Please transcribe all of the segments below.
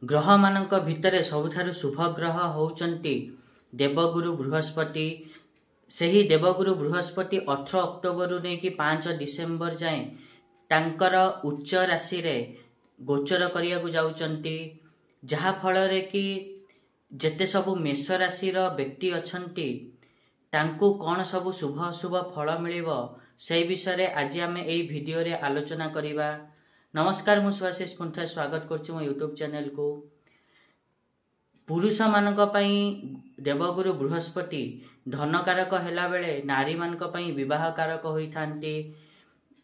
ग्रह मानक भितर सबुठारु शुभ ग्रह होउचंती देवगुरु बृहस्पति। सही देवगुरु बृहस्पति 18 अक्टोबर रु नेकी 5 डिसेम्बर जाए तांकर उच्च राशि रे गोचर करिया को जाउचंती, जहा फल रे कि जेते सबु मेष राशि रो व्यक्ति अछंती तांकु कौन सबु शुभ शुभ फल मिलिबो से विषय आज आम यही भिडियो रे आलोचना करिबा। नमस्कार, मु सुभाषिष पुंठा स्वागत करछु मो यूट्यूब चैनल को। पुरुष मानक पई देवगुरु बृहस्पति धन कारक हेला बेले नारी मानक पई विवाह कारक होई थांती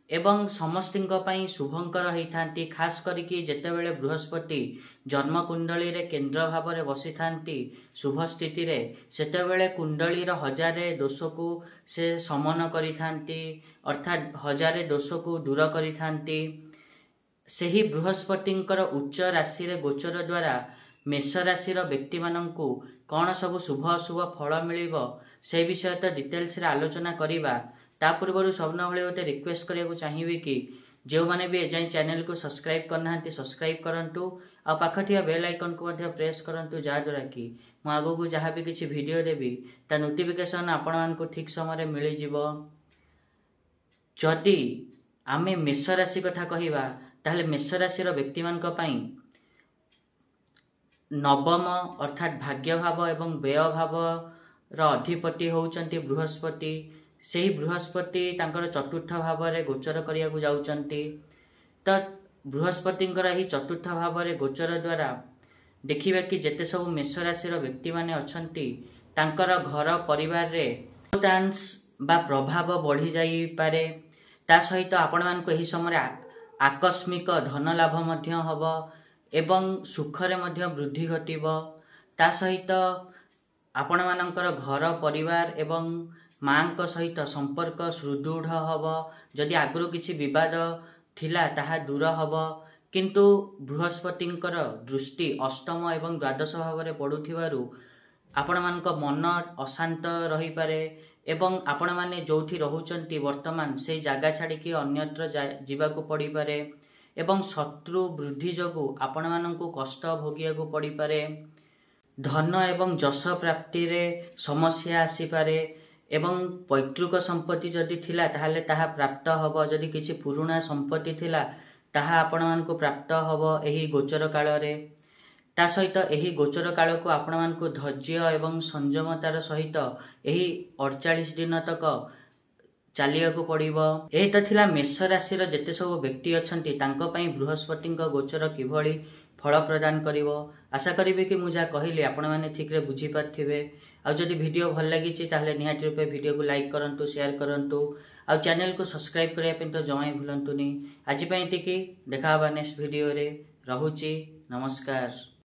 एवं समस्तिंक पई शुभंकर होई थांती। खास करिकी जेतेबेले बृहस्पति जन्म कुंडली रे केंद्र भाव रे बसी थांती शुभ स्थिति रे, सेतेबेले कुंडली रो हजारे दोष को से समन करि थांती, अर्थात हजारे दोष को दूर करि थांती। सेही बृहस्पतिंकर उच्च राशि रे गोचर द्वारा मेष राशि रो व्यक्ति माननकु कौन सब शुभ अशुभ फल मिलिबो से विषय तो डिटेल्स रे आलोचना करिबा। ता पूर्व सबन भली गोटे रिक्वेस्ट करिया चाहिए कि जो माने भी एजाई चैनल को सब्सक्राइब करना सब्सक्राइब करंतु आ पाखथिया बेल आइकन को मध्य प्रेस करंतु, जा द्वारा कि मु आगो को जहाँ भी किसी वीडियो देबी ता नोटिफिकेशन आपण मान को ठीक समय मिल जिवो। जदि आमे मेष राशि कथा कहिबा ताहले मेष राशि रो व्यक्ति मानक पई नवम अर्थात भाग्य भाव एवं व्यय भाव रो अधिपति होउचंती बृहस्पति। सेही बृहस्पति तांकर चतुर्थ भाव रे गोचर करिया को जाउचंती। तो बृहस्पतिंकर ही चतुर्थ भाव रे गोचर द्वारा देखिबा कि जेते सब मेष राशि रो व्यक्ति माने अछंती तांकर घर परिवार रे इम्पोर्टेंस बा प्रभाव बढ़ी जाई पारे। ता सहित आपण मान को एही समय आकस्मिक धन लाभ मध्य हबो एवं सुखरे मध्य वृद्धि घटिबो। ता सहित आपण मानकर घर परिवार एवं मां सहित संपर्क सुदृढ़ हबो। जदि आगुरु किछि विवाद थिला ताहा दूर हबो, किंतु बृहस्पतिंकर दृष्टि अष्टम एवं द्वादश भाव रे पडुथिबारु आपण मानक मन अशांत रही पारे एवं आपण माने जोथि रहुचंती वर्तमान से जागा छाड़ी कि अन्यत्र जीवाकू पड़ी पारे एवं शत्रु वृद्धि जोगु आपण मानकू कष्ट भोगिया को पड़ी पारे। धन एवं यश प्राप्ति रे समस्या आसी पारे एवं पैतृक संपत्ति जदि थिला ताहाले ताहा प्राप्त हबो। जदि किछि पुराना संपत्ति थिला ताहा आपण मानकू प्राप्त हबो एही गोचर काल रे। ता सहित एही गोचर काल को आपण मानकू धैर्य एवं संयमतार सहित एही 48 दिन तक चलिया को पड़िबो। एही तो थिला मेष राशि रो जेते सब व्यक्ति अछंती तांको पई बृहस्पतिंक गोचर किभଳି फल प्रदान करिवो। आशा करिबे कि मु जा कहिली आपण माने ठीक रे बुझी पाथिबे। आ जदि वीडियो भल लागिछि ताहले निहाती रूपे वीडियो को लाइक करंतु, शेयर करंतु आ चैनल को सब्सक्राइब करिया पे तो जमाई भूलंतुनी। आज पई एतिकी, देखा बा नेक्स्ट वीडियो रे। रहुछि, नमस्कार।